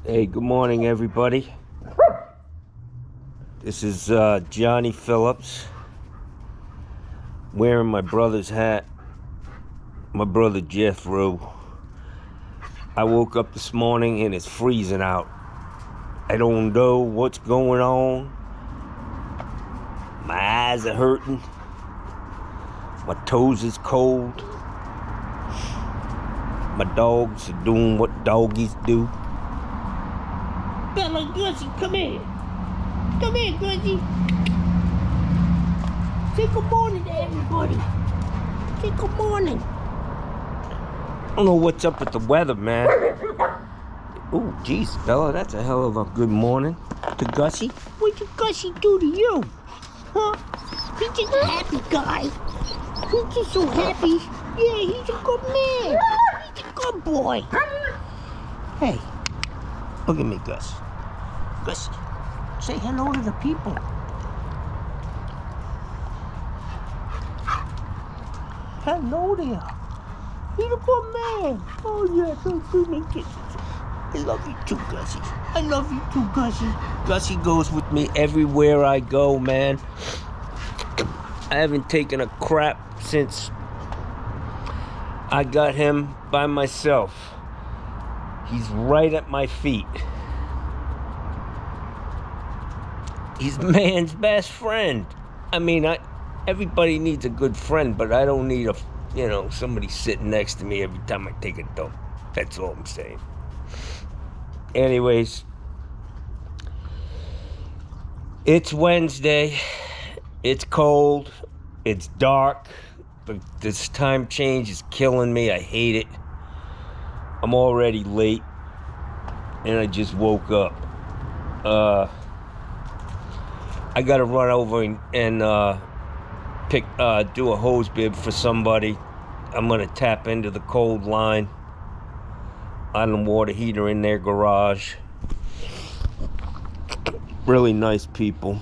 Hey, good morning, everybody. This is Johnny Phillips, wearing my brother's hat, my brother Jethro. I woke up this morning and it's freezing out. I don't know what's going on. My eyes are hurting. My toes is cold. My dogs are doing what doggies do. Bella, Gussie, come here. Come here, Gussie. Say good morning to everybody. Say good morning. I don't know what's up with the weather, man. Oh, jeez, Bella, that's a hell of a good morning to Gussie. What did Gussie do to you? Huh? He's just a happy guy. He's just so happy. Yeah, he's a good man. He's a good boy. Hey, look at me, Gus. Gus, say hello to the people. Hello there. He's a good man. Oh, yeah, so give me kisses. I love you too, Gussie. I love you too, Gussie. Gussie goes with me everywhere I go, man. I haven't taken a crap since I got him by myself. He's right at my feet. He's man's best friend. I mean, everybody needs a good friend, but I don't need somebody sitting next to me every time I take a dump. That's all I'm saying. Anyways, it's Wednesday. It's cold. It's dark. This time change is killing me. I hate it. I'm already late, and I just woke up. I gotta run over and do a hose bib for somebody. I'm gonna tap into the cold line on the water heater in their garage. Really nice people.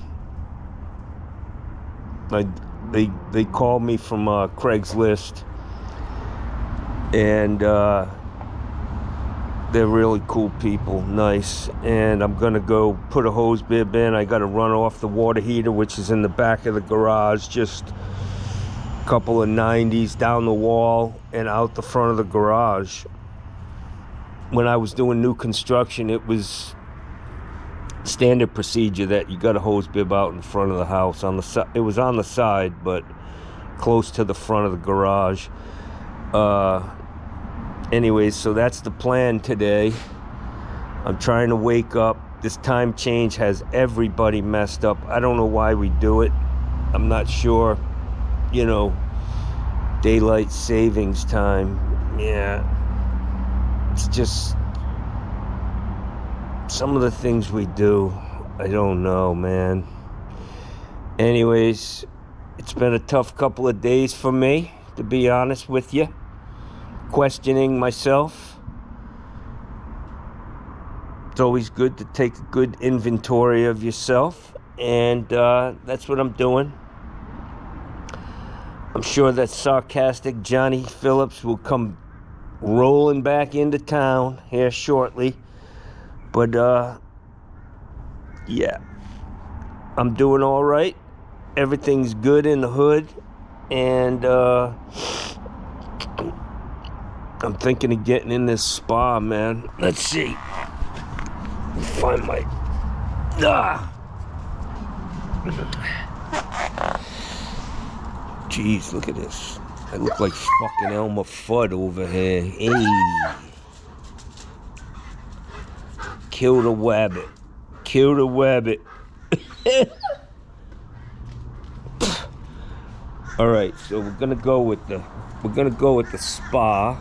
They called me from Craigslist, and they're really cool people, nice. And I'm gonna go put a hose bib in. I gotta run off the water heater, which is in the back of the garage, just a couple of 90s down the wall and out the front of the garage. When I was doing new construction, it was standard procedure that you got a hose bib out in front of the house. It was on the side, but close to the front of the garage. Anyways, so that's the plan today. I'm trying to wake up. This time change has everybody messed up. I don't know why we do it. I'm not sure. Daylight savings time. Yeah. It's just some of the things we do. I don't know, man. Anyways, it's been a tough couple of days for me, to be honest with you. Questioning myself. It's always good to take a good inventory of yourself, and that's what I'm doing. I'm sure that sarcastic Johnny Phillips will come rolling back into town here shortly, but yeah, I'm doing all right. Everything's good in the hood, and I'm thinking of getting in this spa, man. Let's see. Find my... Jeez, look at this. I look like fucking Elmer Fudd over here. Hey. Kill the wabbit. Kill the wabbit. All right, so we're gonna go with the spa.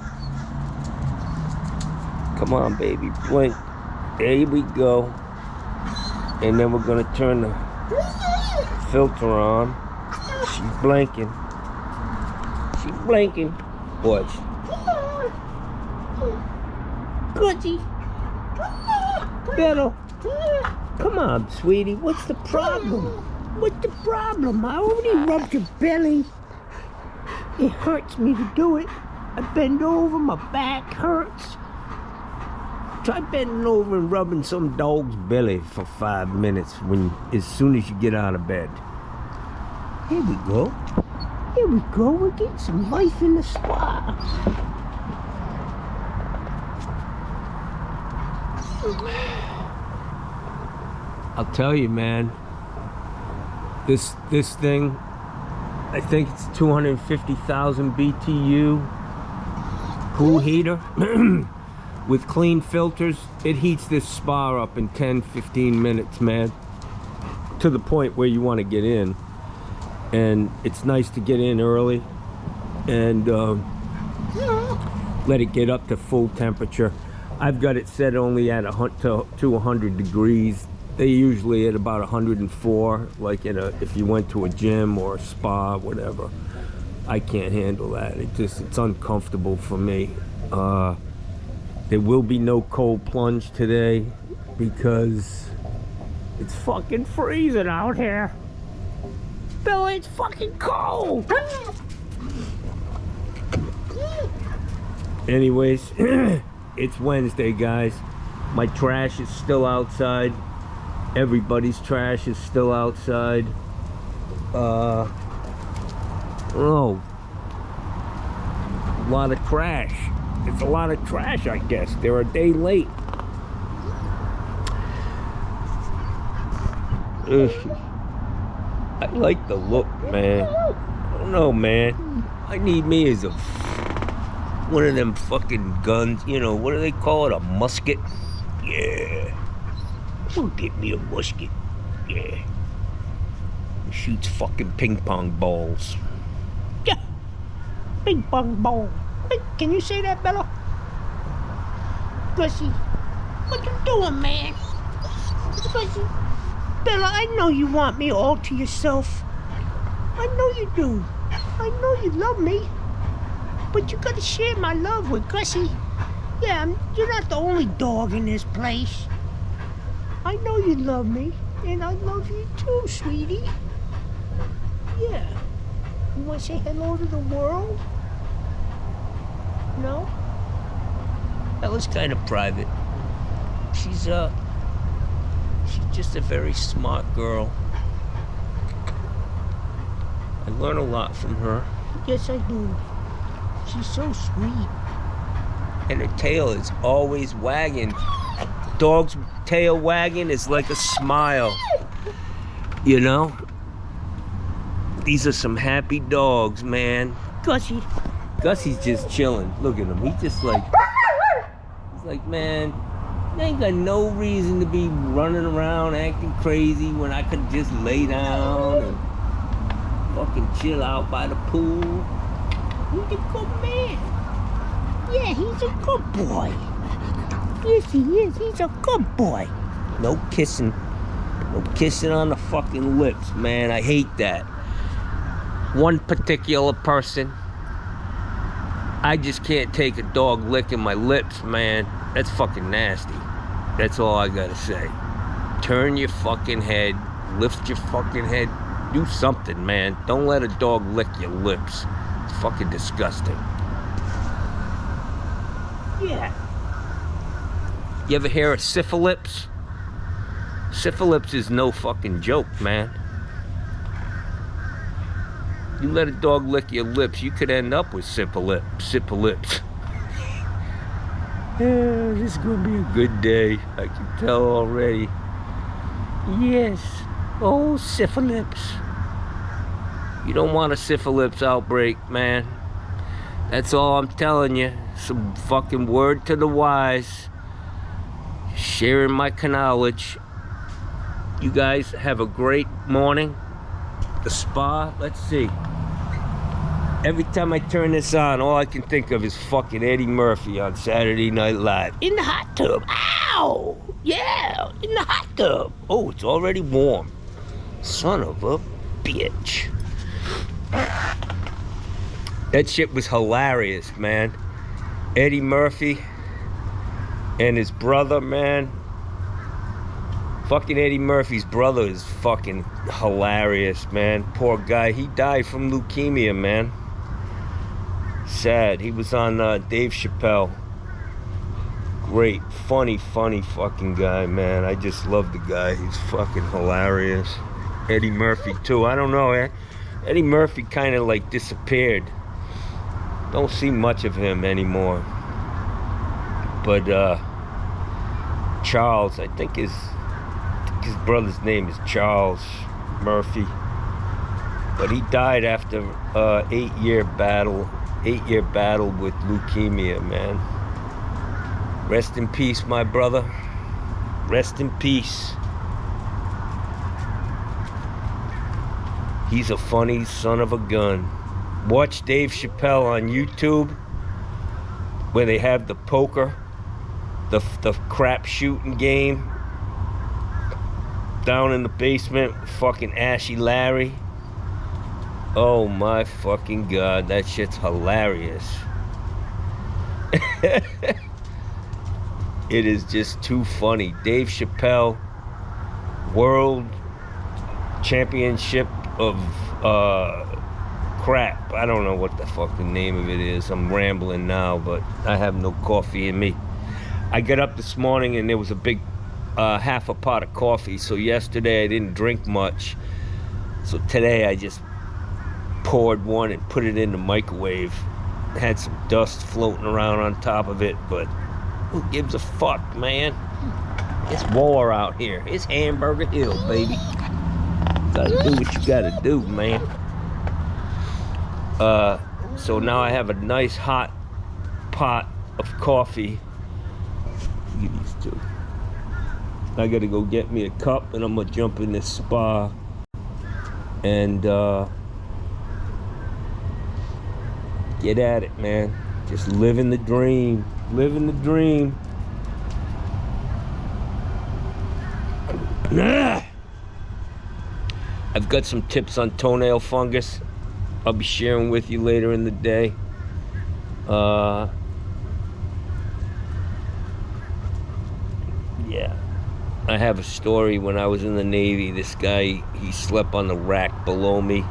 Come on, baby, blink. There we go. And then we're gonna turn the filter on. She's blinking. She's blinking. Watch. Gussie. Bella. Come on, sweetie. What's the problem? What's the problem? I already rubbed your belly. It hurts me to do it. I bend over, my back hurts. Try bending over and rubbing some dog's belly for 5 minutes as soon as you get out of bed. Here we go. Here we go. We're getting some life in the spa. I'll tell you, man. This thing, I think it's 250,000 BTU pool heater with clean filters. It heats this spa up in 10-15 minutes, man, to the point where you want to get in. And it's nice to get in early and let it get up to full temperature. I've got it set only at to 100 degrees. They usually at about 104, like if you went to a gym or a spa, whatever. I can't handle that. It's uncomfortable for me. There will be no cold plunge today because it's fucking freezing out here. Billy, it's fucking cold. Anyways, it's Wednesday, guys. My trash is still outside. Everybody's trash is still outside. Oh, a lot of trash. It's a lot of trash, I guess. They're a day late. I like the look, man. I don't know, man. I need me as one of them fucking guns. You know, what do they call it? A musket? Yeah. We'll get me a musket. Yeah. It shoots fucking ping pong balls. Yeah. Ping pong ball. Hey, can you say that, Bella? Gussie, what you doing, man? Gussie. Bella, I know you want me all to yourself. I know you do. I know you love me. But you gotta share my love with Gussie. Yeah, you're not the only dog in this place. I know you love me, and I love you too, sweetie. Yeah. You wanna say hello to the world? No? That was kind of private. She's just a very smart girl. I learn a lot from her. Yes, I do. She's so sweet. And her tail is always wagging. Dog's tail wagging is like a smile. You know? These are some happy dogs, man. Gussie's just chilling. Look at him. He's just like... He's like, man... I ain't got no reason to be running around acting crazy when I could just lay down and fucking chill out by the pool. He's a good man. Yeah, he's a good boy. Yes, he is. He's a good boy. No kissing. No kissing on the fucking lips, man. I hate that. One particular person. I just can't take a dog licking my lips, man. That's fucking nasty. That's all I gotta say. Turn your fucking head. Lift your fucking head. Do something, man. Don't let a dog lick your lips. It's fucking disgusting. Yeah. You ever hear of syphilips? Syphilips is no fucking joke, man. You let a dog lick your lips, you could end up with syphilips. Yeah, this is gonna be a good day. I can tell already. Yes. Oh, syphilips. You don't want a syphilips outbreak, man. That's all I'm telling you. Some fucking word to the wise. Sharing my knowledge. You guys have a great morning. The spa, let's see. Every time I turn this on, all I can think of is fucking Eddie Murphy on Saturday Night Live. In the hot tub. Ow! Yeah, in the hot tub. Oh, it's already warm. Son of a bitch. That shit was hilarious, man. Eddie Murphy and his brother, man. Fucking Eddie Murphy's brother is fucking hilarious, man. Poor guy. He died from leukemia, man. Sad. He was on Dave Chappelle. Great, funny fucking guy, man. I just love the guy. He's fucking hilarious. Eddie Murphy too. I don't know, Eddie Murphy kind of like disappeared. Don't see much of him anymore. But Charles, I think his brother's name is Charles Murphy. But he died after 8-year battle with leukemia, man. Rest in peace, my brother. Rest in peace. He's a funny son of a gun. Watch Dave Chappelle on YouTube, where they have the poker, the crap shooting game down in the basement with fucking Ashy Larry. Oh my fucking God, that shit's hilarious. It is just too funny. Dave Chappelle, World Championship of crap. I don't know what the fucking name of it is. I'm rambling now, but I have no coffee in me. I got up this morning and there was a big half a pot of coffee. So yesterday I didn't drink much. So today I just poured one and put it in the microwave. Had some dust floating around on top of it, but who gives a fuck, man? It's war out here. It's Hamburger Hill, baby. Gotta do what you gotta do, man. So now I have a nice hot pot of coffee. Give these two. I gotta go get me a cup and I'm gonna jump in this spa and get at it, man. Just living the dream. Living the dream. I've got some tips on toenail fungus I'll be sharing with you later in the day. Yeah. I have a story. When I was in the Navy, this guy, he slept on the rack below me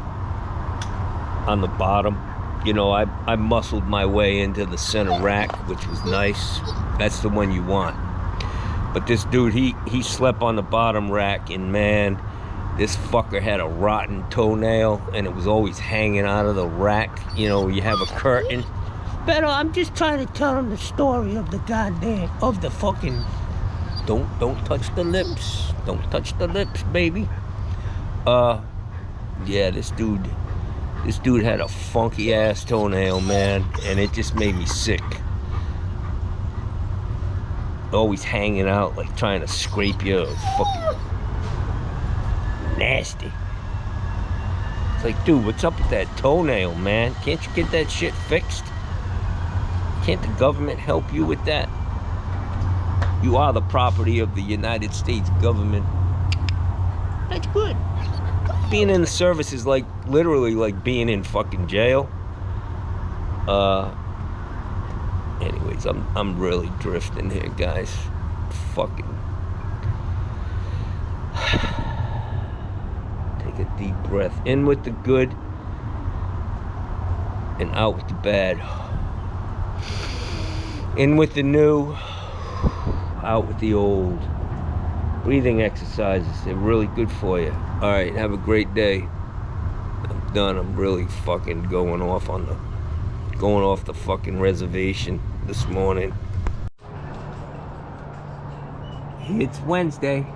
on the bottom. You know, I muscled my way into the center rack, which was nice. That's the one you want. But this dude, he slept on the bottom rack, and man, this fucker had a rotten toenail, and it was always hanging out of the rack. You know, you have a curtain. Beto, I'm just trying to tell him the story of the goddamn, of the fucking... Don't touch the lips. Don't touch the lips, baby. Yeah, this dude had a funky ass toenail, man, and it just made me sick. Always hanging out, like trying to scrape you. Fucking nasty. It's like, dude, what's up with that toenail, man? Can't you get that shit fixed? Can't the government help you with that? You are the property of the United States government. That's good. Being in the service is like literally like being in fucking jail. Anyways, I'm really drifting here, guys. Fucking take a deep breath in with the good and out with the bad. In with the new, out with the old. Breathing exercises, they're really good for you. All right, have a great day. I'm done. I'm really fucking going off the fucking reservation this morning. It's Wednesday.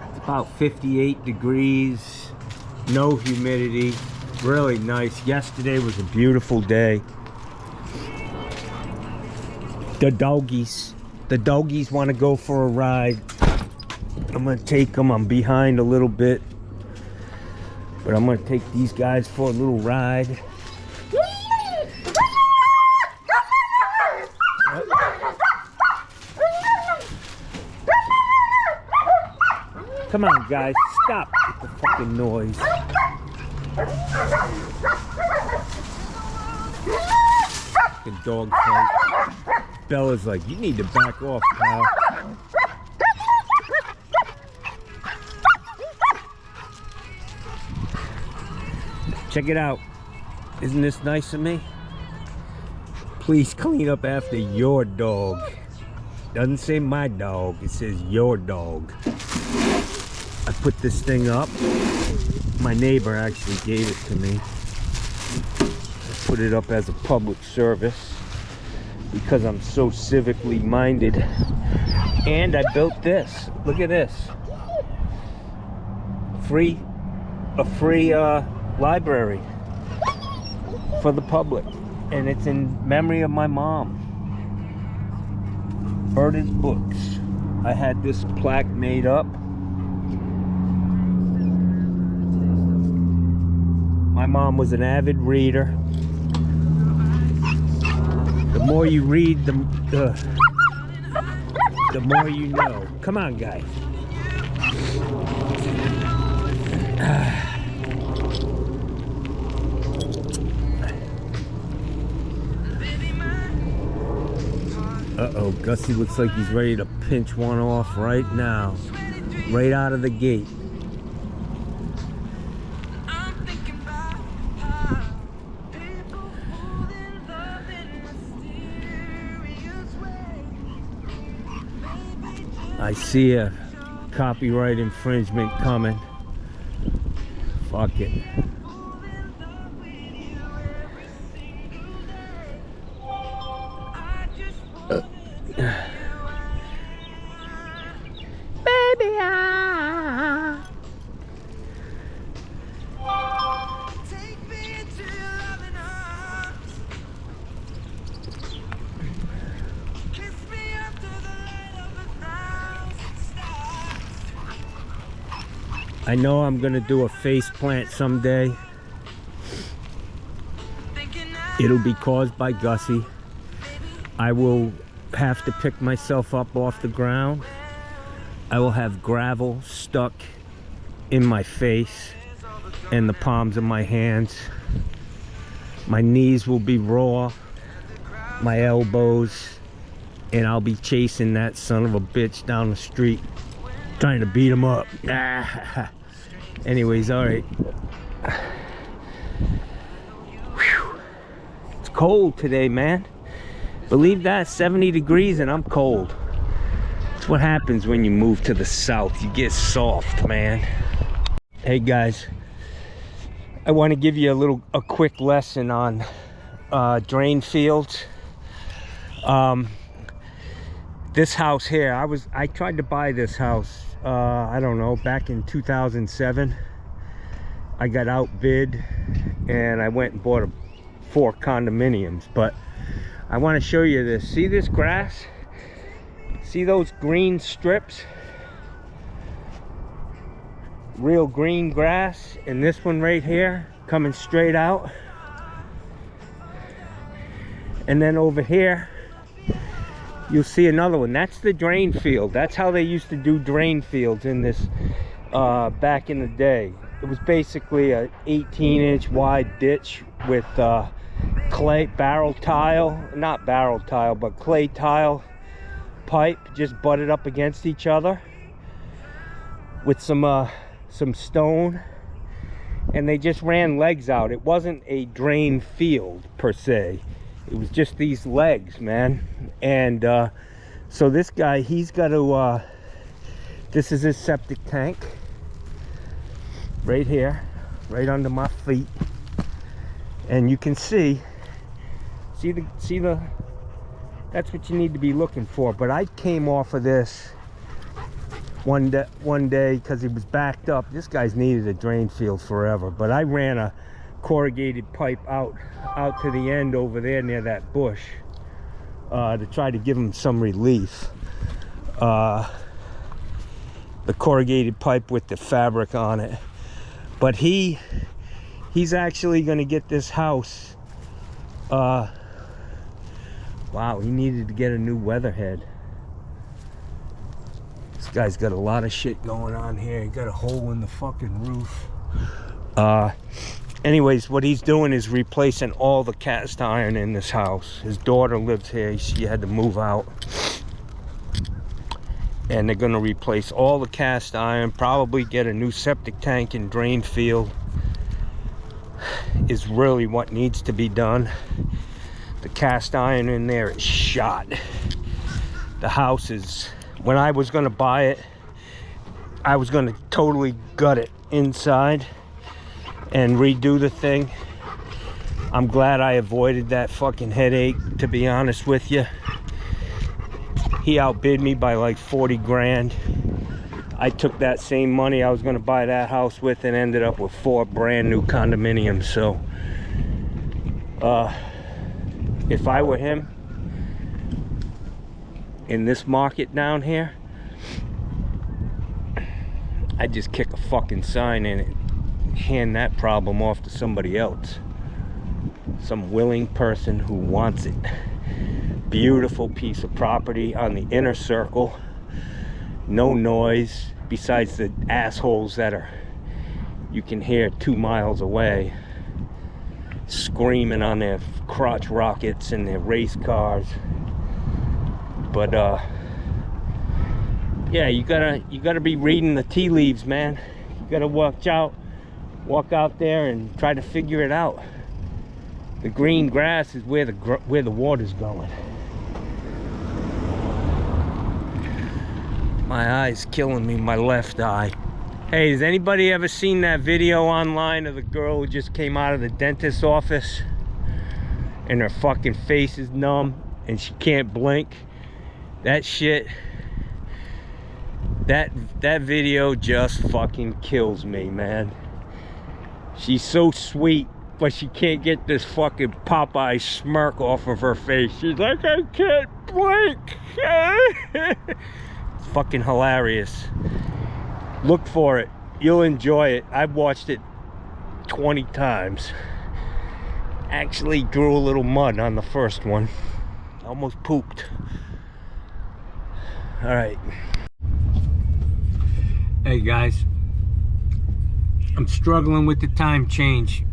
It's about 58 degrees, no humidity, really nice. Yesterday was a beautiful day. The doggies want to go for a ride. I'm gonna take them. I'm behind a little bit, but I'm gonna take these guys for a little ride. Come on, guys, stop with the fucking noise. Fucking dog fight. Bella's like, you need to back off, pal. Check it out. Isn't this nice of me? Please clean up after your dog. Doesn't say my dog, it says your dog. I put this thing up. My neighbor actually gave it to me. I put it up as a public service because I'm so civically minded. And I built this. Look at this. A free library for the public. And it's in memory of my mom. Berta's Books. I had this plaque made up. My mom was an avid reader. The more you read, the more you know. Come on, guys. Uh-oh, Gussie looks like he's ready to pinch one off right now. Right out of the gate. I see a copyright infringement coming. Fuck it. Baby, I know I'm gonna do a face plant someday. It'll be caused by Gussie. I will have to pick myself up off the ground. I will have gravel stuck in my face and the palms of my hands. My knees will be raw, my elbows, and I'll be chasing that son of a bitch down the street, trying to beat him up. Anyways, all right. Whew. It's cold today, man. Believe that, 70 degrees and I'm cold. That's what happens when you move to the south. You get soft, man. Hey guys, I want to give you a quick lesson on drain fields. This house here, I tried to buy this house, I don't know, back in 2007. I got outbid and I went and bought 4 condominiums, but I want to show you this. See this grass? See those green strips? Real green grass. And this one right here coming straight out. And then over here you'll see another one. That's the drain field. That's how they used to do drain fields in this back in the day. It was basically a 18-inch wide ditch with clay barrel tile, not barrel tile, but clay tile pipe just butted up against each other with some stone, and they just ran legs out. It wasn't a drain field per se, it was just these legs, man. And so this guy, he's got to this is his septic tank right here, right under my feet, and you can see the that's what you need to be looking for. But I came off of this one day because it was backed up. This guy's needed a drain field forever, but I ran a corrugated pipe out to the end over there near that bush to try to give him some relief. The corrugated pipe with the fabric on it. But he's actually going to get this house. Wow, he needed to get a new weatherhead. This guy's got a lot of shit going on here. He got a hole in the fucking roof. Anyways, what he's doing is replacing all the cast iron in this house. His daughter lives here. She had to move out. And they're going to replace all the cast iron, probably get a new septic tank and drain field is really what needs to be done. The cast iron in there is shot. The house is, when I was gonna buy it, I was gonna totally gut it inside and redo the thing. I'm glad I avoided that fucking headache, to be honest with you. He outbid me by like 40 grand. I took that same money I was gonna buy that house with and ended up with 4 brand new condominiums. So if I were him in this market down here, I'd just kick a fucking sign in it and hand that problem off to somebody else. Some willing person who wants it. Beautiful piece of property on the inner circle. No noise besides the assholes that are, you can hear 2 miles away, screaming on their crotch rockets and their race cars. But yeah, you gotta be reading the tea leaves, man. You gotta walk out there and try to figure it out. The green grass is where the water's going. My eye's killing me, my left eye. Hey, has anybody ever seen that video online of the girl who just came out of the dentist's office and her fucking face is numb and she can't blink? That shit, that video just fucking kills me, man. She's so sweet, but she can't get this fucking Popeye smirk off of her face. She's like, I can't blink. It's fucking hilarious. Look for it. You'll enjoy it. I've watched it 20 times. Actually drew a little mud on the first one. Almost pooped. All right. Hey guys. I'm struggling with the time change.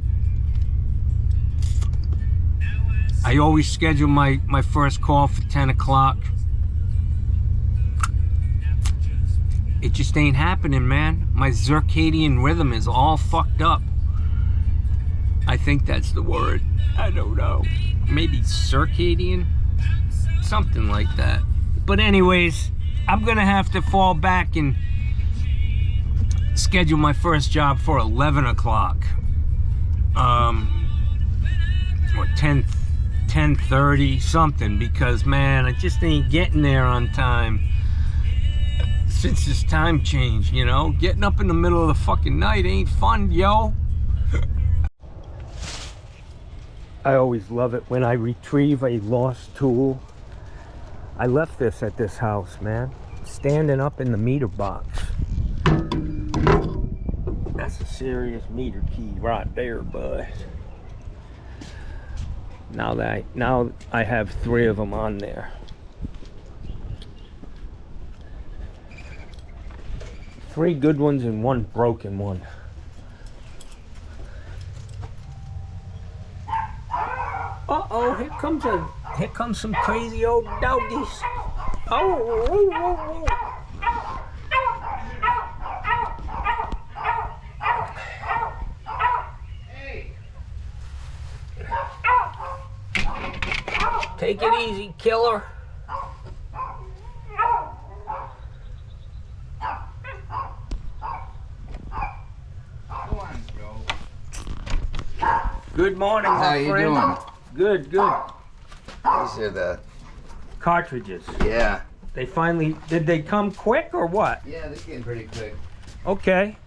I always schedule my first call for 10 o'clock. It just ain't happening, man. My circadian rhythm is all fucked up. I think that's the word. I don't know. Maybe circadian? Something like that. But anyways, I'm gonna have to fall back and schedule my first job for 11 o'clock. Or 10:30, something, because man, I just ain't getting there on time. Since this time change, you know, getting up in the middle of the fucking night ain't fun, yo. I always love it when I retrieve a lost tool. I left this at this house, man, standing up in the meter box. That's a serious meter key right there, bud. Now I have 3 of them on there. 3 good ones and 1 broken one. Uh-oh, here comes some crazy old doggies. Oh. Hey. Take it easy, killer. Good morning, my friend. How you doing? Good. These are the cartridges. Yeah. They finally, did they come quick or what? Yeah, they came pretty quick. Okay.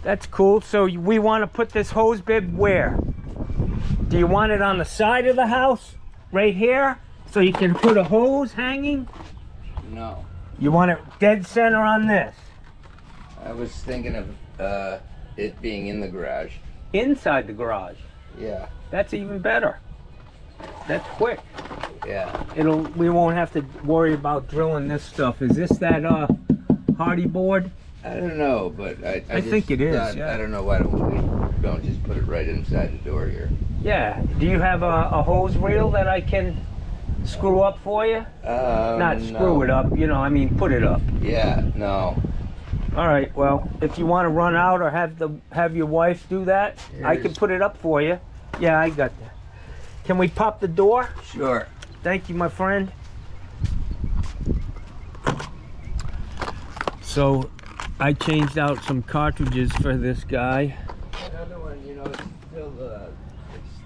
That's cool. So we want to put this hose bib where? Do you want it on the side of the house? Right here? So you can put a hose hanging? No. You want it dead center on this? I was thinking of it being in the garage. Inside the garage? Yeah. That's even better. That's quick. Yeah. We won't have to worry about drilling this stuff. Is this that hardy board? I don't know, but I think it is. Yeah. I don't know why we don't just put it right inside the door here. Yeah. Do you have a hose reel that I can screw up for you? Not screw it up, you know, I mean put it up. Yeah, no. All right, well, if you want to run out or have your wife do that, I can put it up for you. Yeah, I got that. Can we pop the door? Sure. Thank you, my friend. So, I changed out some cartridges for this guy. Another one, you know, it's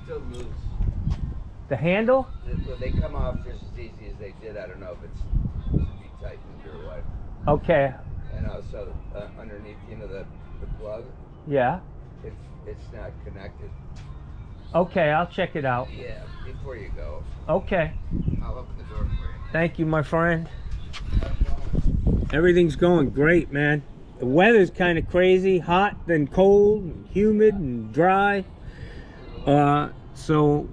still loose. The handle? They come off just as easy as they did. I don't know if it's supposed to be tightened or what. Okay. And also underneath, you know, the plug, Yeah. it's not connected. Okay, I'll check it out. Yeah, before you go, Okay. I'll open the door for you. Thank you, my friend. Everything's going great, man. The weather's kind of crazy, hot, then cold, and humid, and dry. So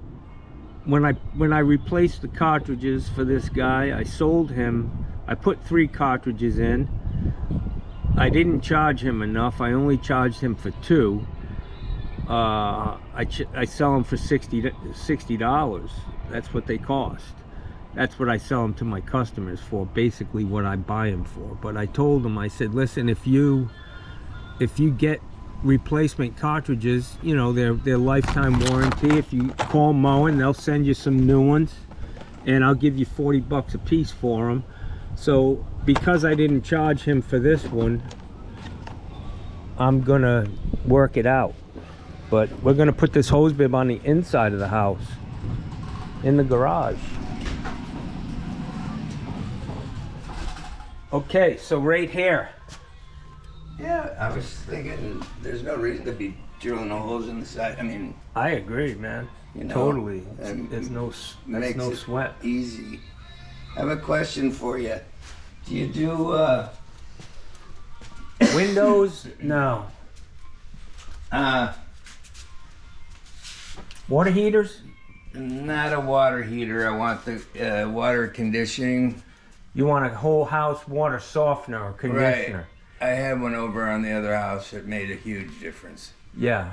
when I replaced the cartridges for this guy, I sold him. I put 3 cartridges in. I didn't charge him enough. I only charged him for 2. I sell them for $60. That's what they cost. That's what I sell them to my customers for, basically what I buy them for. But I told them, I said, listen, if you get replacement cartridges, you know, they're lifetime warranty. If you call Moen, they'll send you some new ones, and I'll give you $40 a piece for them. So because I didn't charge him for this one, I'm gonna work it out. But we're gonna put this hose bib on the inside of the house, in the garage. Okay, so right here. Yeah, I was thinking there's no reason to be drilling holes in the side. I mean, I agree, man. you know, Totally. and There's no makes no it sweat. easy. I have a question for you. Do you do Windows? No. Water heaters? not a water heater? I want the water conditioning. You want a whole house water softener or conditioner? Right. I had one over on the other house. It made a huge difference. Yeah.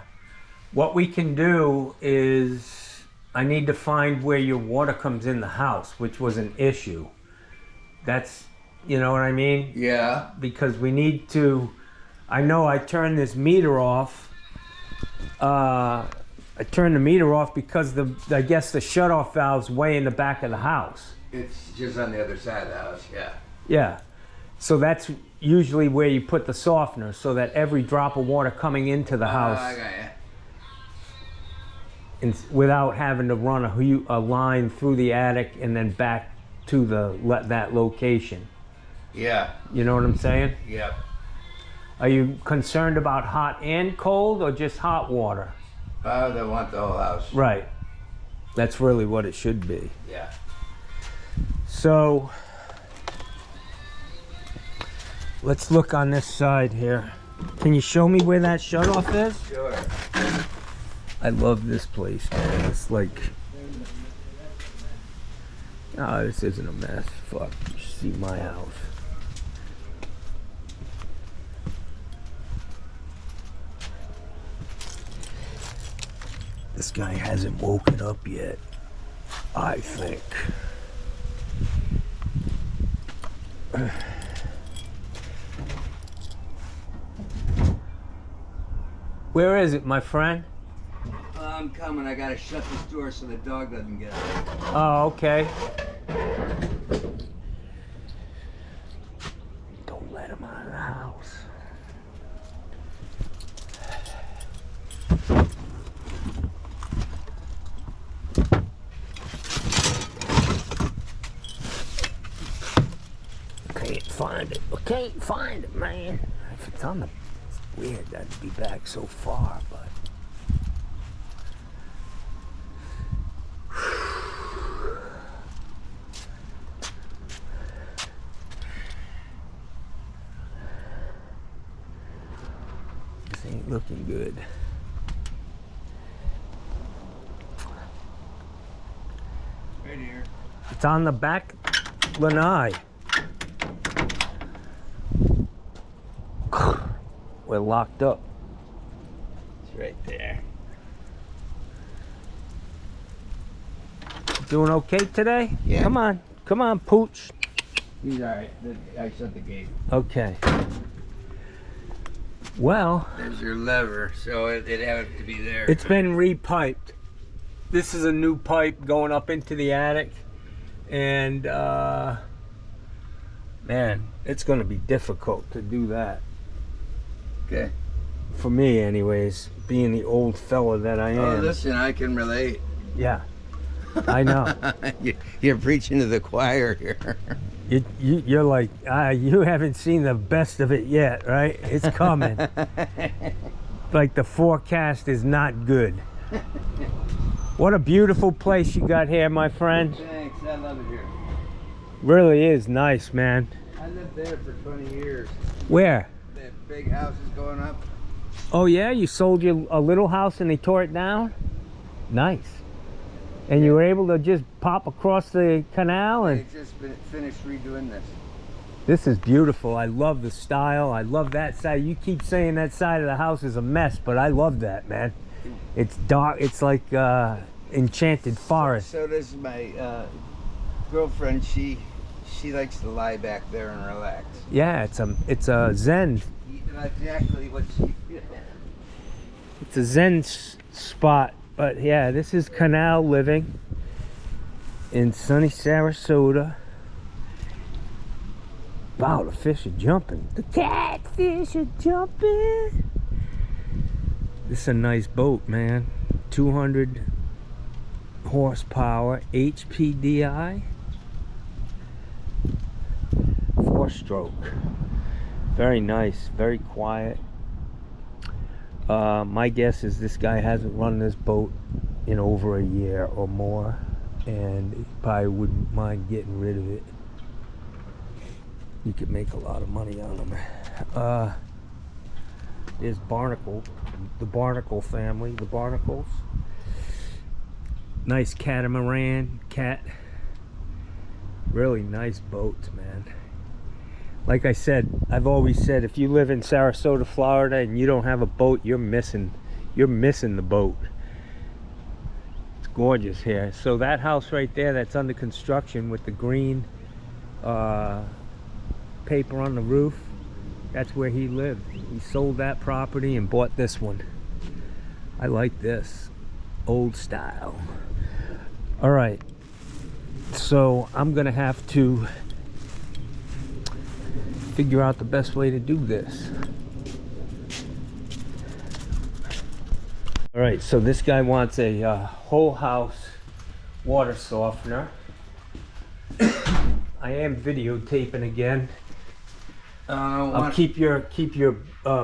What we can do is, I need to find where your water comes in the house, which was an issue. That's, you know what I mean? Yeah. Because we need to, I know I turned this meter off. I turned the meter off because I guess the shutoff valve's way in the back of the house. It's just on the other side of the house, yeah. Yeah. So that's usually where you put the softener, so that every drop of water coming into the house, I got ya. without having to run a line through the attic and then back to that location. Yeah. You know what I'm saying? Yep. Are you concerned about hot and cold, or just hot water? They want the whole house. Right. That's really what it should be. Yeah. So let's look on this side here. Can you show me where that shutoff is? Sure. I love this place, man. It's like, oh, this isn't a mess. Fuck, you should see my house. This guy hasn't woken up yet, I think. Where is it, my friend? I'm coming. I gotta shut this door so the dog doesn't get out. Oh, okay. Don't let him out of the house. Can't find it. I can't find it, man. If it's on the... It's weird that it'd be back so far, but... This ain't looking good. Right here. It's on the back lanai. We're locked up. It's right there. Doing okay today? Yeah. Come on, Pooch. He's alright. I shut the gate. Okay. Well, There's your lever, so it had to be there. it's been repiped. This is a new pipe going up into the attic, and man, it's going to be difficult to do that. Okay. For me, anyways, being the old fella that I am. Oh, listen, I can relate. Yeah, I know. You're preaching to the choir here. You're like, you haven't seen the best of it yet, right? It's coming. Like the forecast is not good. What a beautiful place you got here, my friend. Thanks, I love it here. Really is nice, man. I lived there for 20 years. Where? That big house is going up. Oh yeah, you sold a little house and they tore it down? Nice. And you were able to just pop across the canal and... They just finished redoing this. This is beautiful. I love the style. I love that side. You keep saying that side of the house is a mess, but I love that, man. It's dark. It's like enchanted forest. So this is my girlfriend. She likes to lie back there and relax. Yeah, it's a zen. Exactly what she. It's a zen spot. But yeah, this is canal living in sunny Sarasota. Wow, the fish are jumping. The catfish are jumping. This is a nice boat, man. 200 horsepower, HPDI, 4-stroke. Very nice, very quiet. My guess is this guy hasn't run this boat in over a year or more, and he probably wouldn't mind getting rid of it. You could make a lot of money on them. There's Barnacle, the Barnacle family, the Barnacles. Nice catamaran, really nice boats, man. Like I said, I've always said, if you live in Sarasota, Florida, and you don't have a boat, you're missing the boat. It's gorgeous here. So that house right there that's under construction with the green paper on the roof, that's where he lived. He sold that property and bought this one. I like this old style. All right, so I'm gonna have to figure out the best way to do this. All right, so this guy wants a whole house water softener. I am videotaping again. I'll keep your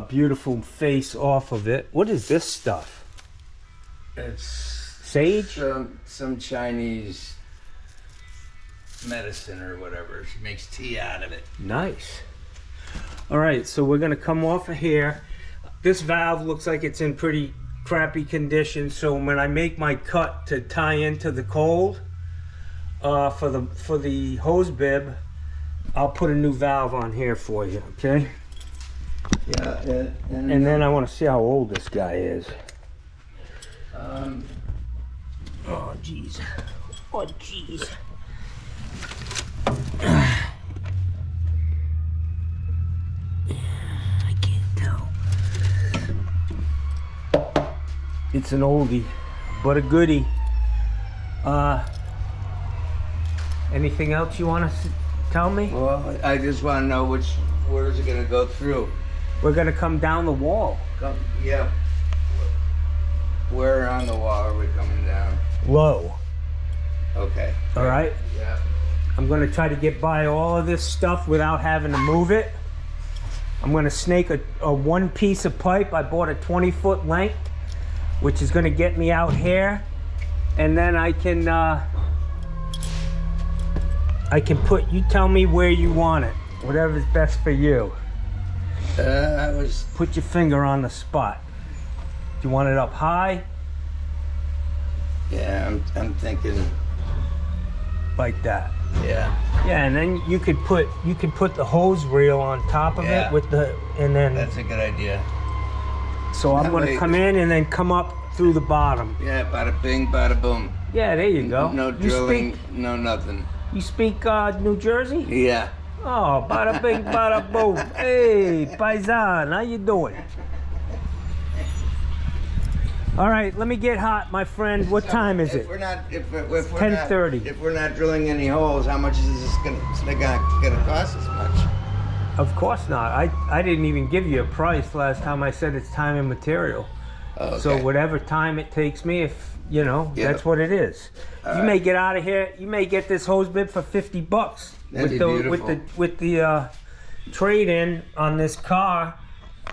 beautiful face off of it. What is this stuff? It's sage? Some Chinese medicine or whatever. She makes tea out of it. Nice. All right, so we're gonna come off of here. This valve looks like it's in pretty crappy condition, so when I make my cut to tie into the cold for the hose bib, I'll put a new valve on here for you, okay? Yeah, and then I want to see how old this guy is. Oh jeez. Oh jeez. I can't tell. It's an oldie, but a goodie. Anything else you want to tell me? Well, I just want to know where is it going to go through? We're going to come down the wall. Yeah. Where on the wall are we coming down? Low. Okay. All right? Yeah. I'm going to try to get by all of this stuff without having to move it. I'm going to snake a one piece of pipe. I bought a 20-foot length, which is going to get me out here. And then I can put, you tell me where you want it. Whatever's best for you. Put your finger on the spot. Do you want it up high? Yeah, I'm thinking like that. Yeah. Yeah, and then you could put the hose reel on top of it with the, and then. That's a good idea. So I'm going to come in and then come up through the bottom. Yeah, bada bing, bada boom. Yeah, there you go. No drilling, no nothing. You speak New Jersey? Yeah. Oh, bada bing, bada boom. Hey, paisan, how you doing? All right, let me get hot, my friend. What time is it? If we're not, if 10:30. If we're not drilling any holes, how much is this gonna cost us much? Of course not. I didn't even give you a price last time I said it's time and material. Okay. So whatever time it takes me, if you know, that's what it is. All you may get out of here. You may get this hose bib for $50 That'd be beautiful. with the trade in on this car.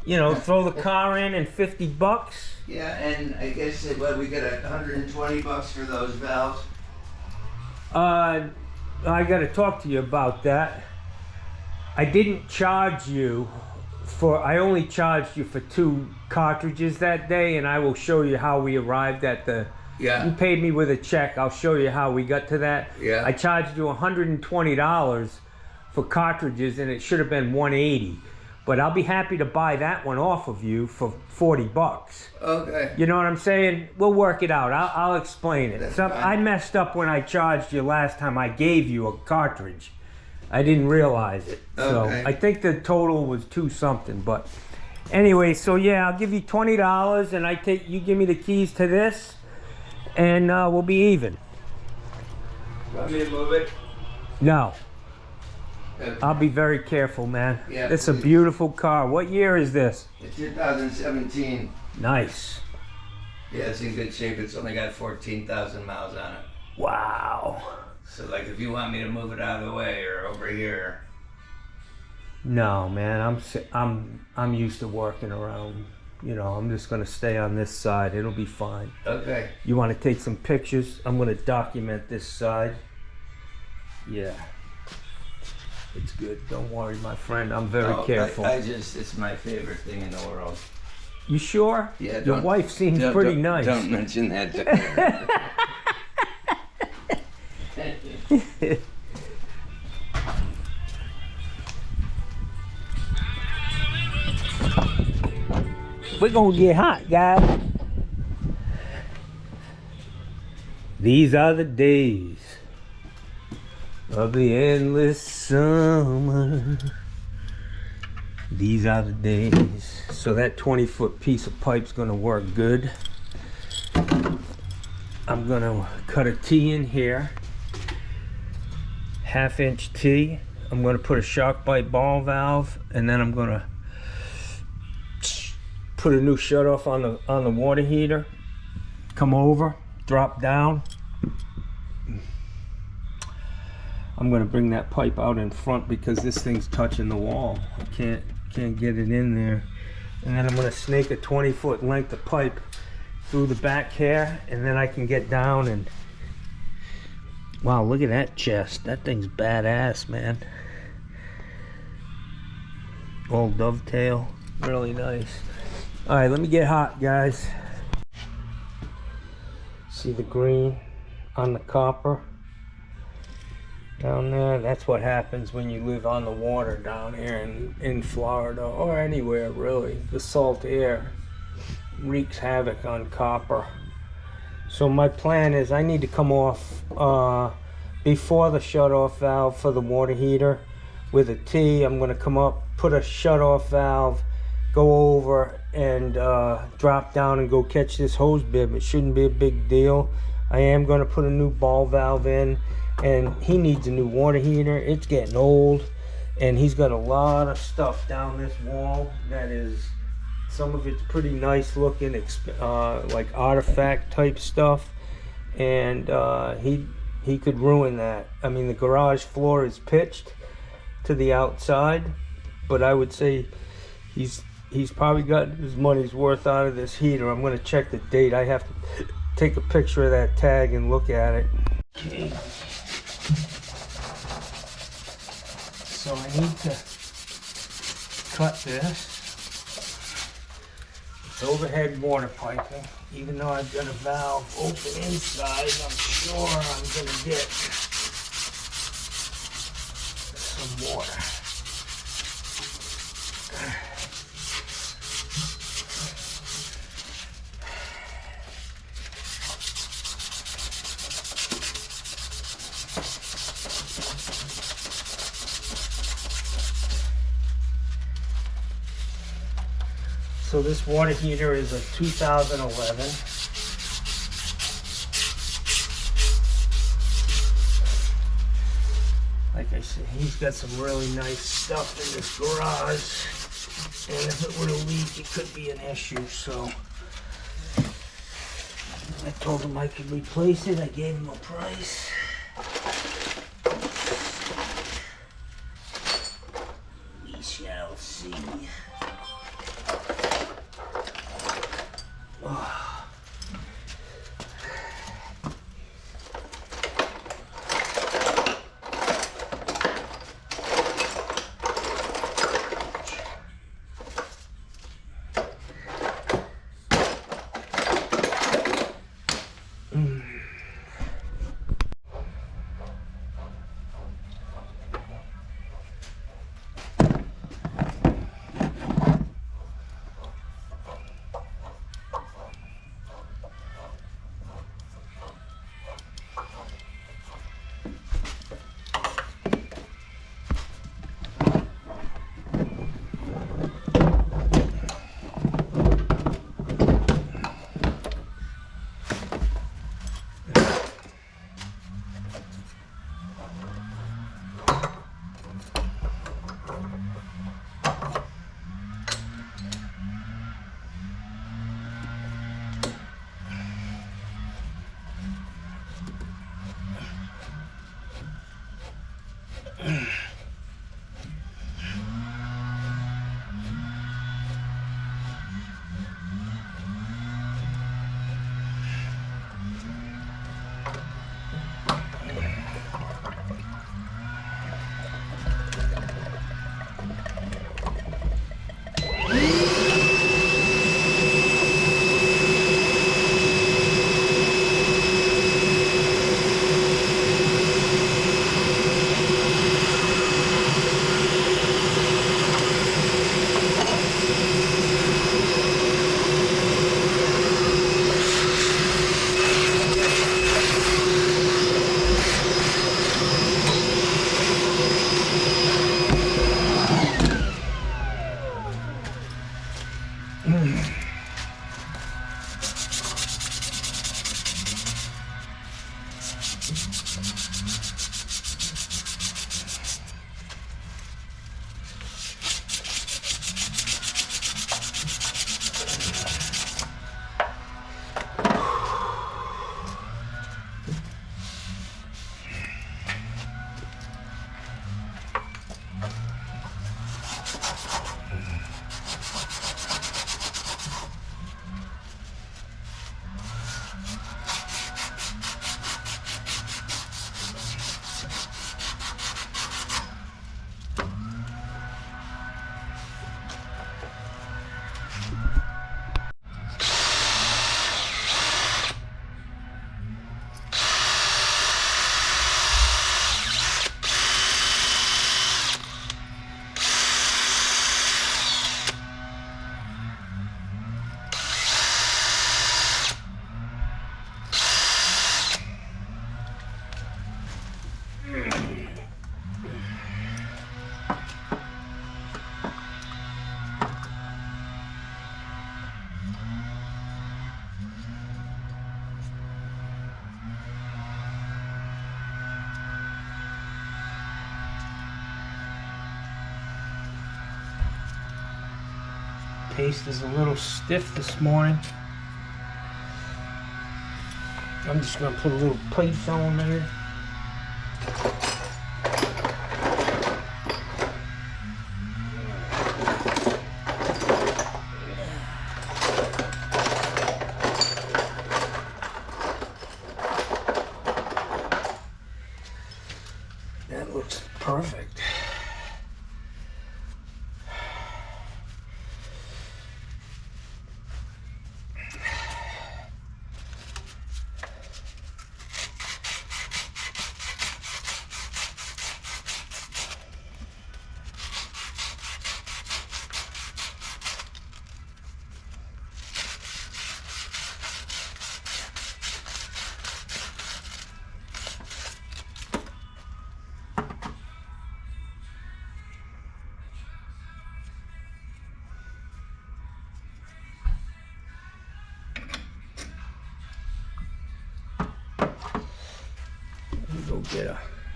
You know, throw the car in and $50. Yeah, and I guess we get $120 for those valves. I got to talk to you about that. I didn't charge you for. I only charged you for 2 cartridges that day, and I will show you how we arrived at the. Yeah. You paid me with a check. I'll show you how we got to that. Yeah. I charged you $120 for cartridges, and it should have been $180. But I'll be happy to buy that one off of you for $40. Okay. You know what I'm saying? We'll work it out. I'll explain it. That's fine. I messed up when I charged you last time. I gave you a cartridge. I didn't realize it. So Okay. I think the total was 2 something. But anyway, so yeah, I'll give you $20, and you give me the keys to this, and we'll be even. Want me to move it? No. Okay. I'll be very careful, man. Yeah, It's a please. beautiful car. What year is this? It's 2017. Nice. Yeah, it's in good shape. It's only got 14,000 miles on it. Wow. So, like, if you want me to move it out of the way or over here. No, man. I'm used to working around. You know, I'm just gonna stay on this side. It'll be fine. Okay. You want to take some pictures? I'm gonna document this side. Yeah. It's good. Don't worry, my friend. I'm very careful. It's my favorite thing in the world. You sure? Yeah. Your wife seems pretty nice. Don't mention that to her. We're gonna get hot, guys. These are the days of the endless summer. These are the days. So that 20-foot piece of pipe's gonna work good. I'm gonna cut a T in here, 1/2-inch T. I'm gonna put a shock bite ball valve, and then I'm gonna put a new shutoff on the water heater. Come over, drop down. I'm gonna bring that pipe out in front because this thing's touching the wall. I can't get it in there. And then I'm gonna snake a 20-foot length of pipe through the back here, and then I can get down and wow, look at that chest. That thing's badass, man. All dovetail, really nice. All right, let me get hot, guys. See the green on the copper down there? That's what happens when you live on the water down here in Florida, or anywhere really. The salt air wreaks havoc on copper. So my plan is I need to come off before the shutoff valve for the water heater with a T. I'm gonna come up, put a shutoff valve, go over and drop down and go catch this hose bib. It shouldn't be a big deal. I am going to put a new ball valve in, and he needs a new water heater. It's getting old, and he's got a lot of stuff down this wall that is, some of it's pretty nice looking, like artifact type stuff, and he could ruin that. I mean, the garage floor is pitched to the outside, but I would say he's probably got his money's worth out of this heater. I'm going to check the date. I have to take a picture of that tag and look at it. Okay. So I need to cut this. It's overhead water piping. Even though I've got a valve open inside, I'm sure I'm going to get some water. So this water heater is a 2011. He's got some really nice stuff in this garage, and if it were to leak, it could be an issue. So I told him I could replace it. I gave him a price. We shall see. Oh. Paste is a little stiff this morning. I'm just going to put a little plates on there. That looks perfect.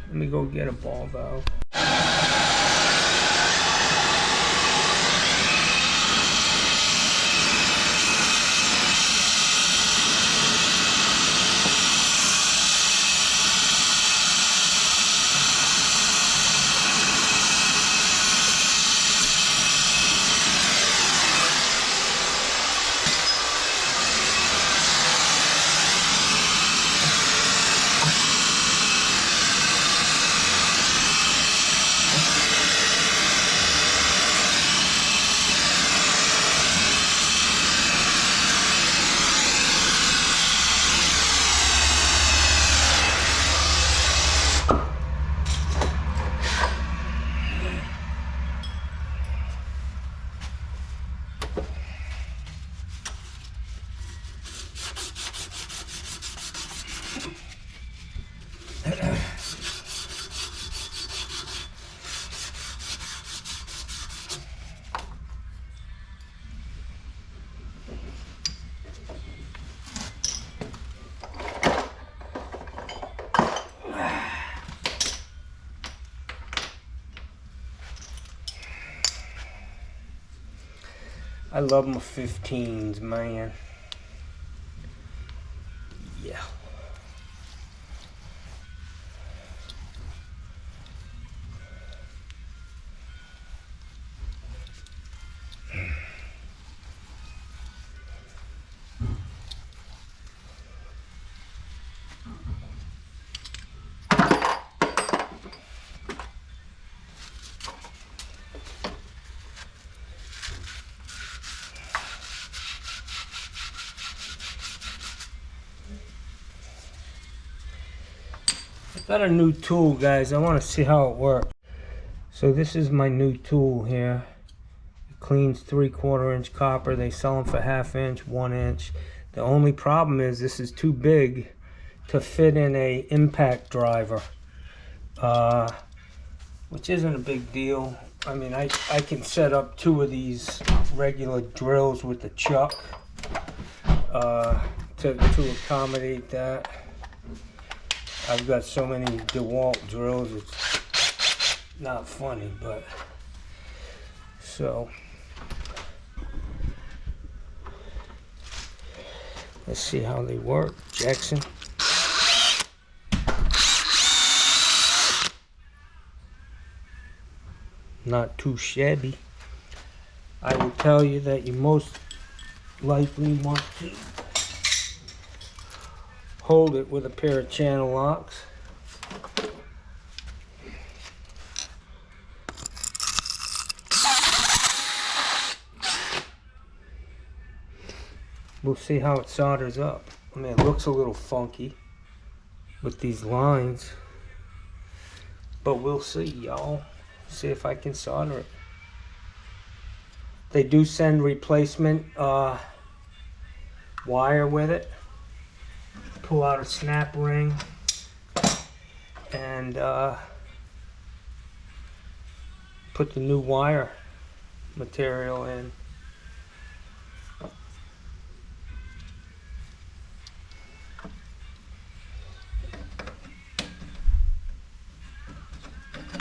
Let me go get a ball valve. I love my 15s, man. Yeah. Got a new tool, guys. I want to see how it works. So this is my new tool here. It cleans 3/4 inch copper. They sell them for 1/2 inch, 1 inch. The only problem is this is too big to fit in a impact driver, which isn't a big deal. I mean, I can set up 2 of these regular drills with the chuck to accommodate that. I've got so many DeWalt drills, it's not funny, but so let's see how they work. Jackson. Not too shabby. I will tell you that you most likely want to hold it with a pair of channel locks. We'll see how it solders up. I mean, it looks a little funky with these lines, but we'll see, y'all. See if I can solder it. They do send replacement wire with it. Pull out a snap ring and put the new wire material in.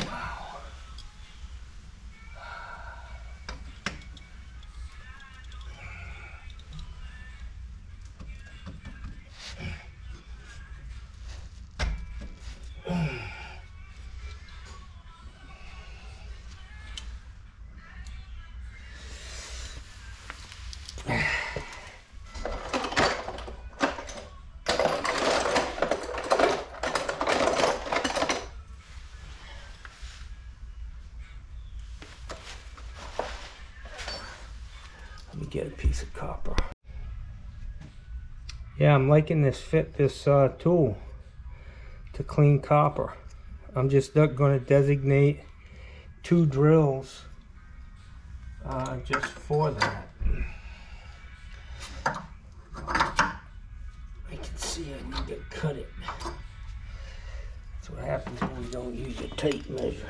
Wow. Let me get a piece of copper. Yeah, I'm liking this tool to clean copper. I'm just going to designate 2 drills just for that. I can see I need to cut it. That's what happens when we don't use a tape measure.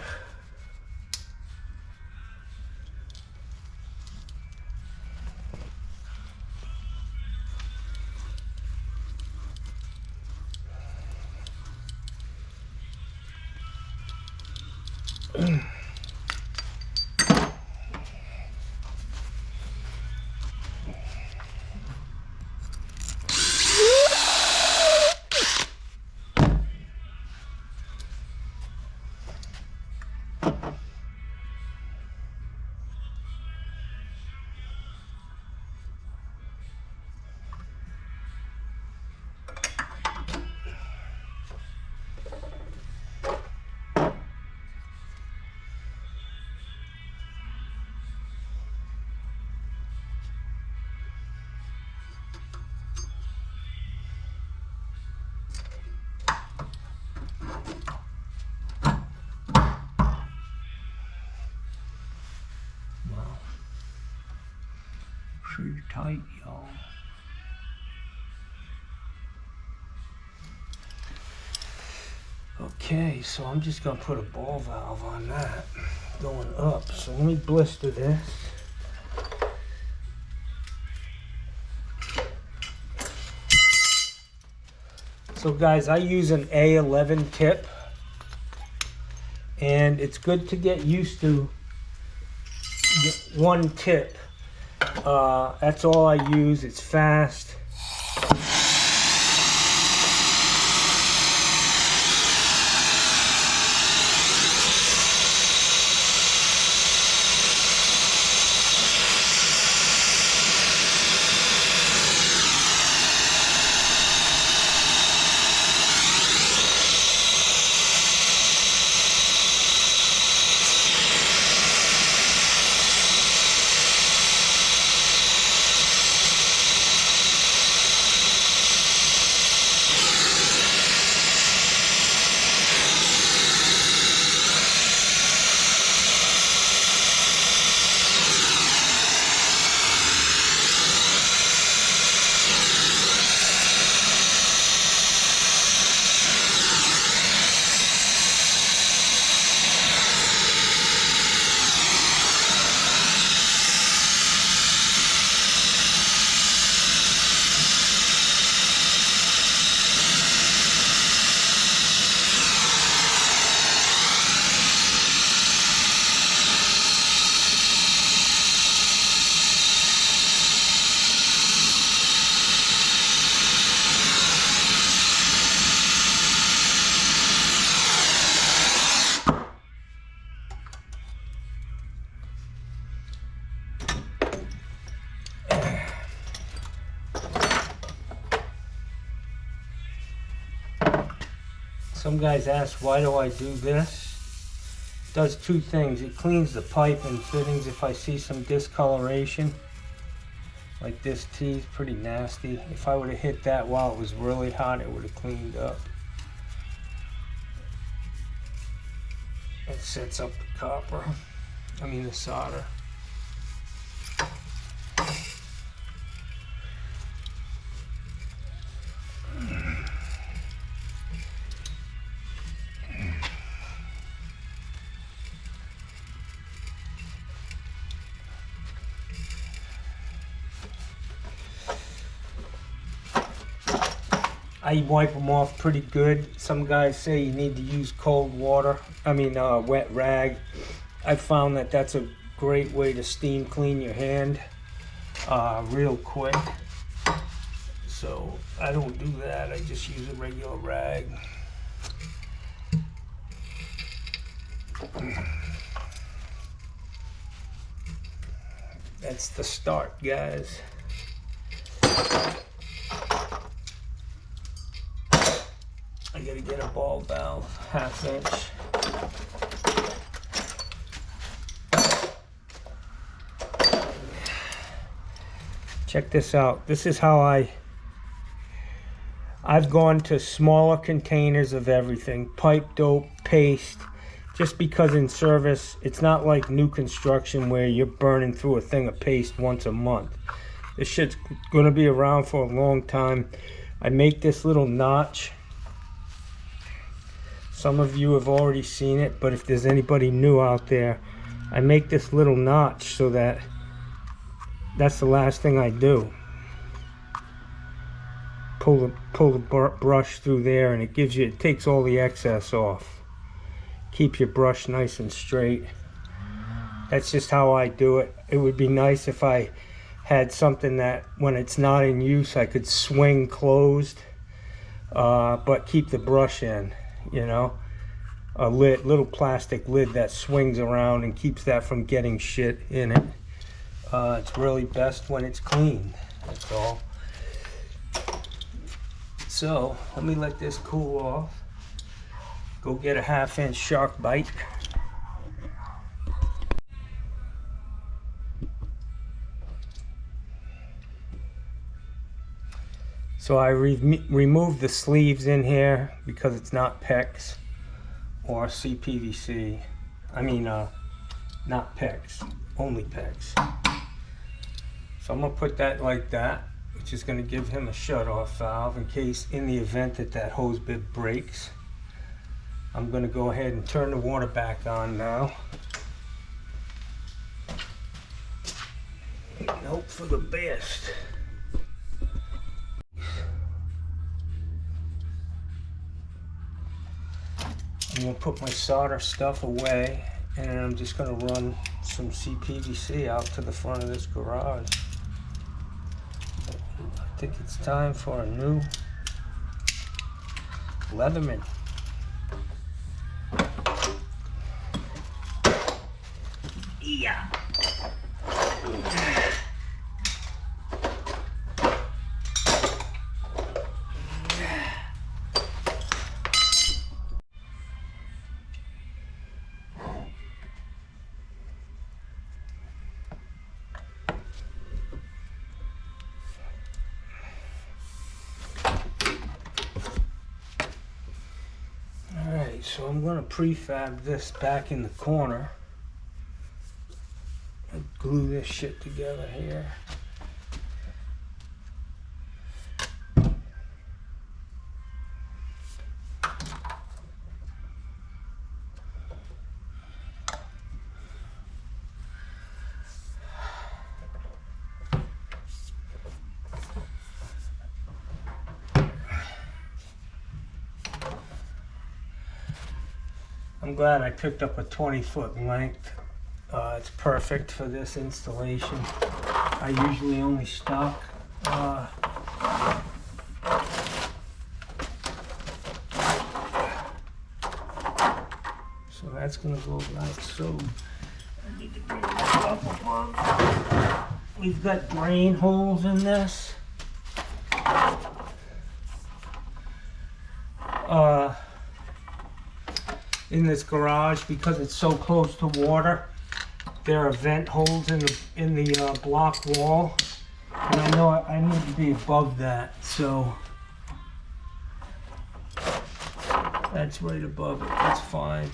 Pretty tight, y'all. Okay, so I'm just gonna put a ball valve on that going up. So let me blister this. So guys, I use an A11 tip, and it's good to get used to one tip. That's all I use. It's fast. Some guys ask, why do I do this? It does two things. It cleans the pipe and fittings if I see some discoloration. Like this T is pretty nasty. If I would have hit that while it was really hot, it would have cleaned up. It sets up the copper. I mean the solder. I wipe them off pretty good. Some guys say you need to use cold water. Wet rag. I found that that's a great way to steam clean your hand real quick. So I don't do that. I just use a regular rag. That's the start, guys. I gotta get a ball valve, 1/2 inch. Check this out. This is how I've gone to smaller containers of everything. Pipe, dope, paste. Just because in service, it's not like new construction where you're burning through a thing of paste once a month. This shit's gonna be around for a long time. I make this little notch. Some of you have already seen it, but if there's anybody new out there, I make this little notch so that's the last thing I do. Pull the brush through there, and it takes all the excess off. Keep your brush nice and straight. That's just how I do it. It would be nice if I had something that when it's not in use I could swing closed, but keep the brush in. You know, a little plastic lid that swings around and keeps that from getting shit in it. It's really best when it's clean. That's all. So let me let this cool off. Go get a 1/2 inch shark bite. So I removed the sleeves in here because it's not PEX or CPVC. Not PEX, only PEX. So I'm gonna put that like that, which is gonna give him a shut-off valve in case, in the event that hose bib breaks. I'm gonna go ahead and turn the water back on now. And hope for the best. I'm gonna put my solder stuff away And I'm just gonna run some CPVC out to the front of this garage. I think it's time for a new Leatherman. Yeah. Alright, so I'm going to prefab this back in the corner. And glue this shit together here. I'm glad I picked up a 20-foot length. It's perfect for this installation. I usually only stock so that's gonna go like so. I need to bring this up above. We've got drain holes in this. In this garage, because it's so close to water, there are vent holes in the block wall, and I know I need to be above that, so that's right above it. That's fine.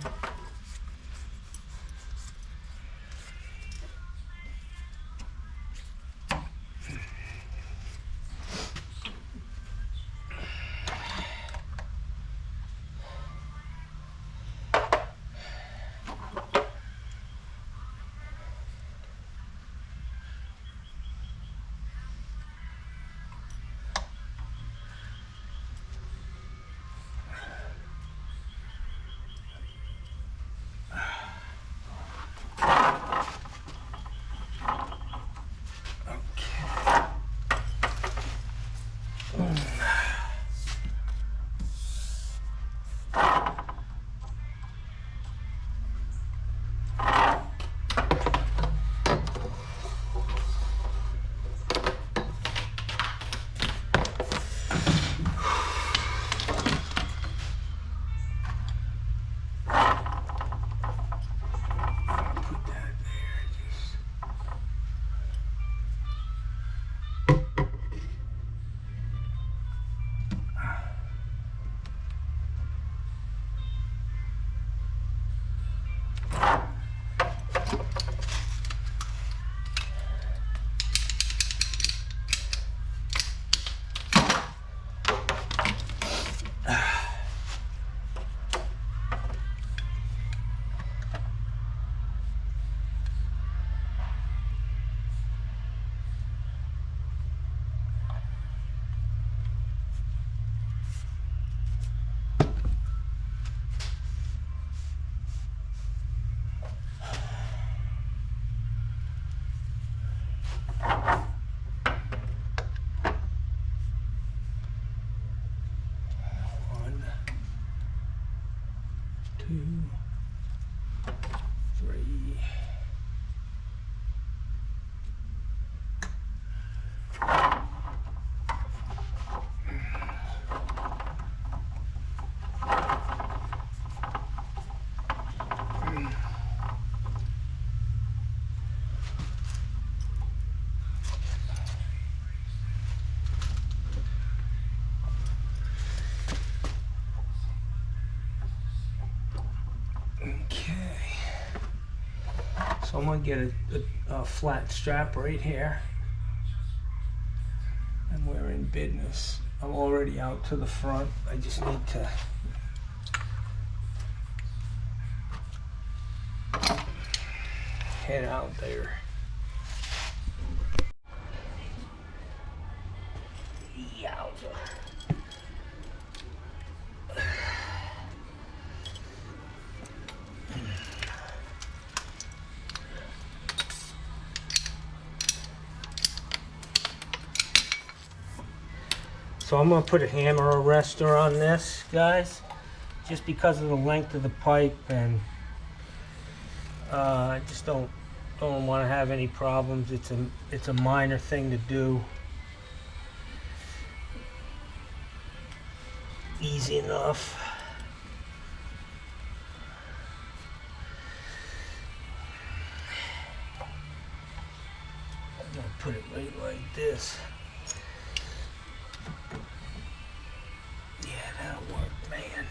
So I'm going to get a flat strap right here, and we're in business. I'm already out to the front. I just need to head out there. Yowza. So I'm going to put a hammer arrestor on this, guys, just because of the length of the pipe, and I just don't want to have any problems. It's a minor thing to do. Easy enough. I'm gonna put it right like this. Yeah, that'll work, man.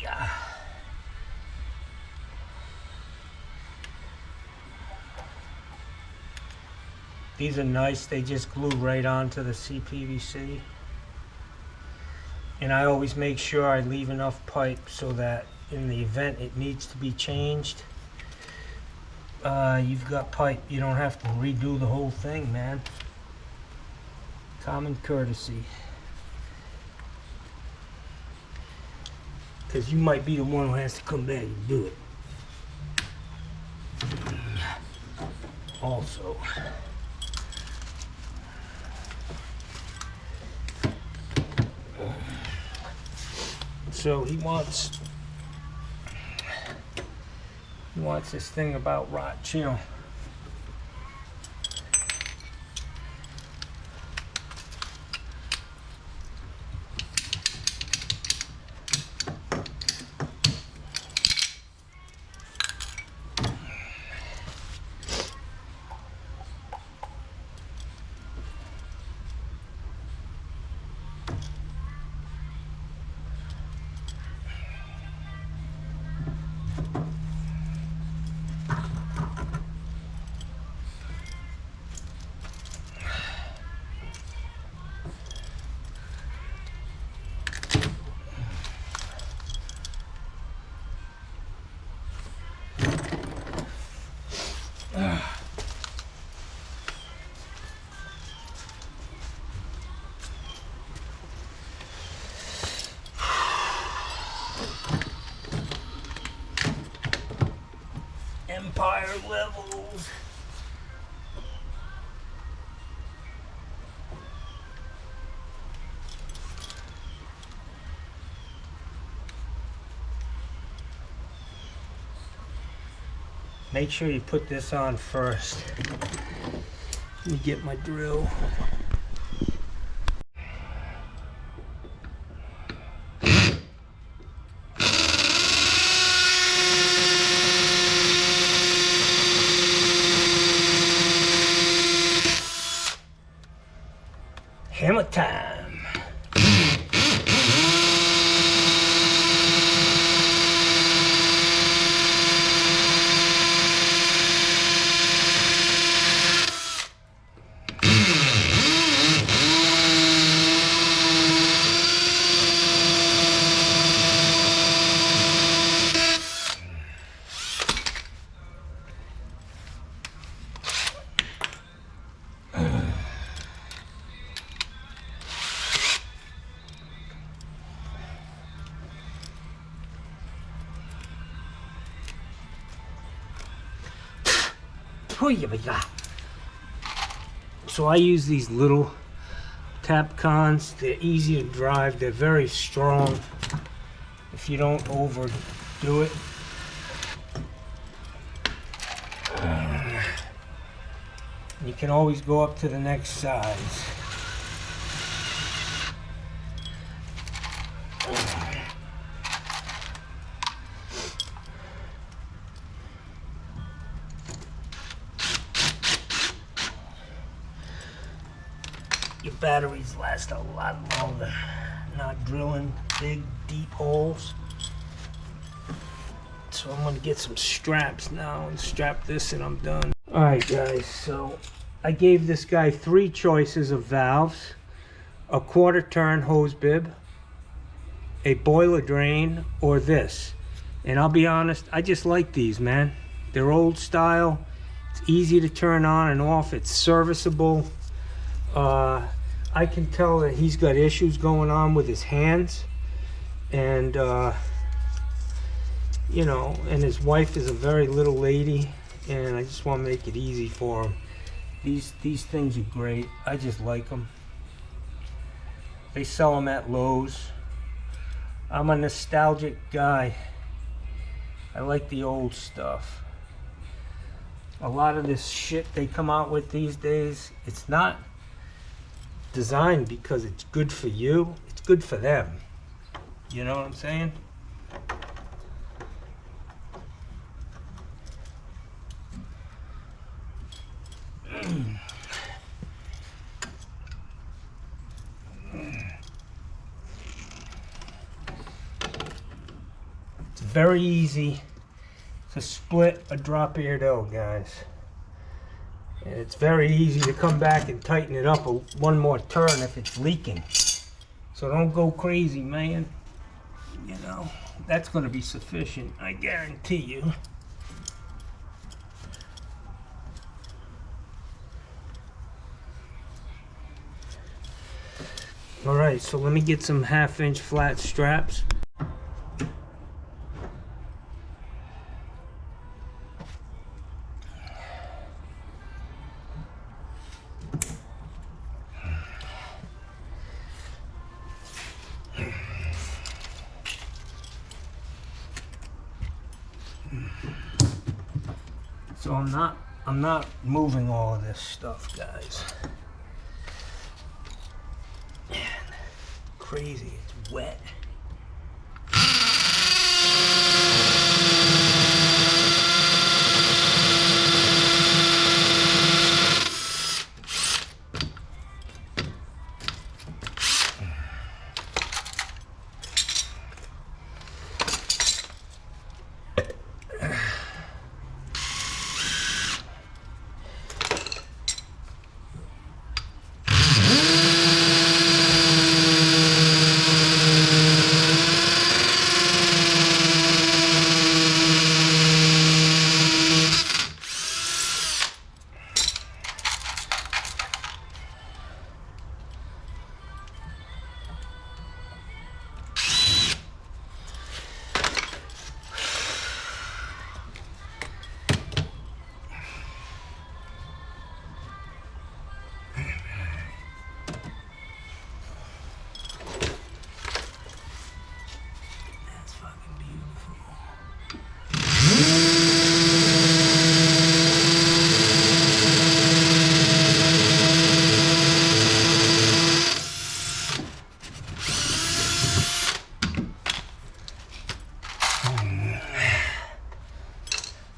Yeah. These are nice, they just glue right onto the CPVC. And I always make sure I leave enough pipe so that in the event it needs to be changed, you've got pipe. You don't have to redo the whole thing, man. Common courtesy. Because you might be the one who has to come back and do it. Also. So he wants this thing about rot chill. Empire levels. Make sure you put this on first. Let me get my drill. Hammer time. So I use these little Tapcons. They're easy to drive. They're very strong if you don't overdo it. You can always go up to the next size. Your batteries last a lot longer. Not drilling big, deep holes. So I'm gonna get some straps now and strap this and I'm done. Alright guys, so I gave this guy 3 choices of valves. A quarter turn hose bib, a boiler drain, or this. And I'll be honest, I just like these, man. They're old style. It's easy to turn on and off. It's serviceable. I can tell that he's got issues going on with his hands. And, you know, and his wife is a very little lady. And I just want to make it easy for him. These things are great. I just like them. They sell them at Lowe's. I'm a nostalgic guy. I like the old stuff. A lot of this shit they come out with these days, it's not designed because it's good for you. It's good for them. You know what I'm saying? It's very easy to split a drop ear dough, guys. And it's very easy to come back and tighten it up one more turn if it's leaking. So don't go crazy, man. You know, that's going to be sufficient, I guarantee you. All right, so let me get some 1/2-inch flat straps. So I'm not moving all of this stuff, guys. Man, crazy, it's wet.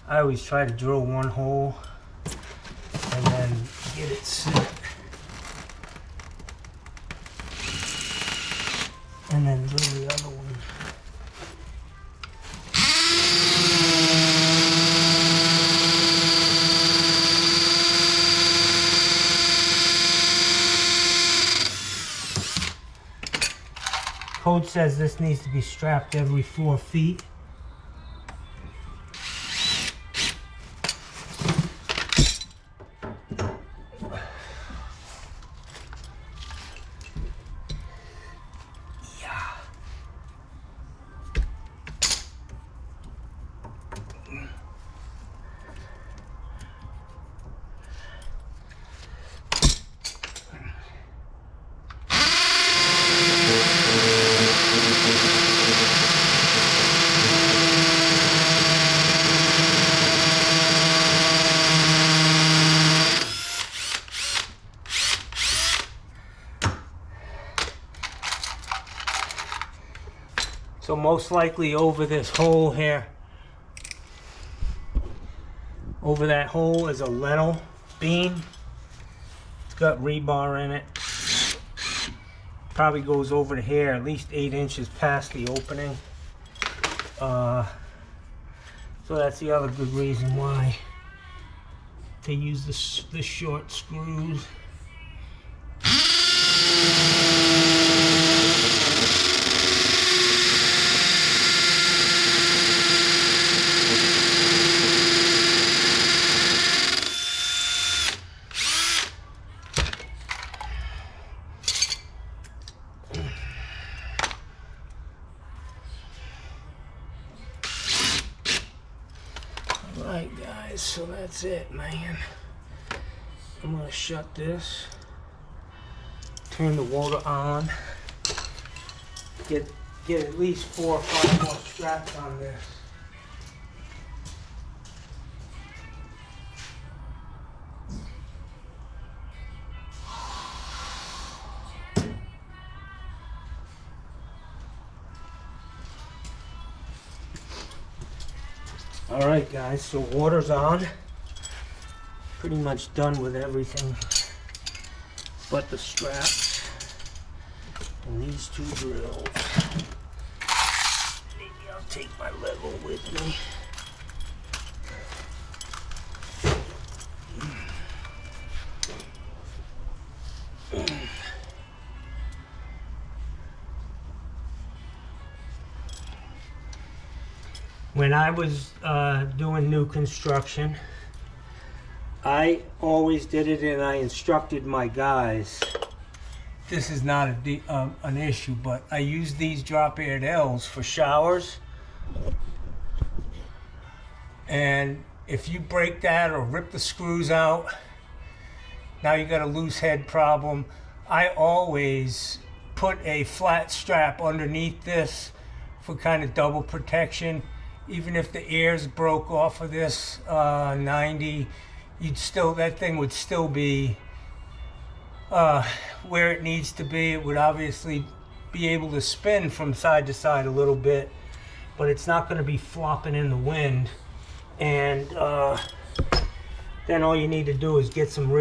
I always try to drill one hole and then get it set. And then drill the other one. Code says this needs to be strapped every 4 feet. So most likely over this hole here, over that hole is a lentil beam. It's got rebar in it. Probably goes over to here, at least 8 inches past the opening. So that's the other good reason why they use the short screws. guys, so that's it, man. I'm gonna shut this, turn the water on, get at least 4 or 5 more straps on this. All right, guys, so water's on. Pretty much done with everything but the straps and these 2 drills. Maybe I'll take my level with me. When I was doing new construction, I always did it, and I instructed my guys. This is not an issue, but I use these drop-aired L's for showers. And if you break that or rip the screws out, now you got a loose head problem. I always put a flat strap underneath this for kind of double protection. Even if the ears broke off of this 90, that thing would still be where it needs to be. It would obviously be able to spin from side to side a little bit, but it's not going to be flopping in the wind. And then all you need to do is get some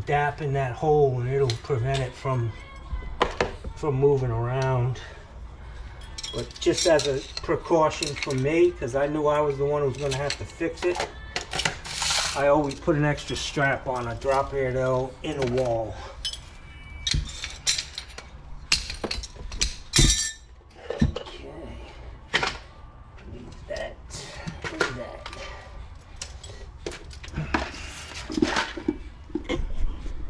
DAP in that hole, and it'll prevent it from moving around. But just as a precaution for me, because I knew I was the one who was going to have to fix it, I always put an extra strap on a drop-aired L in a wall.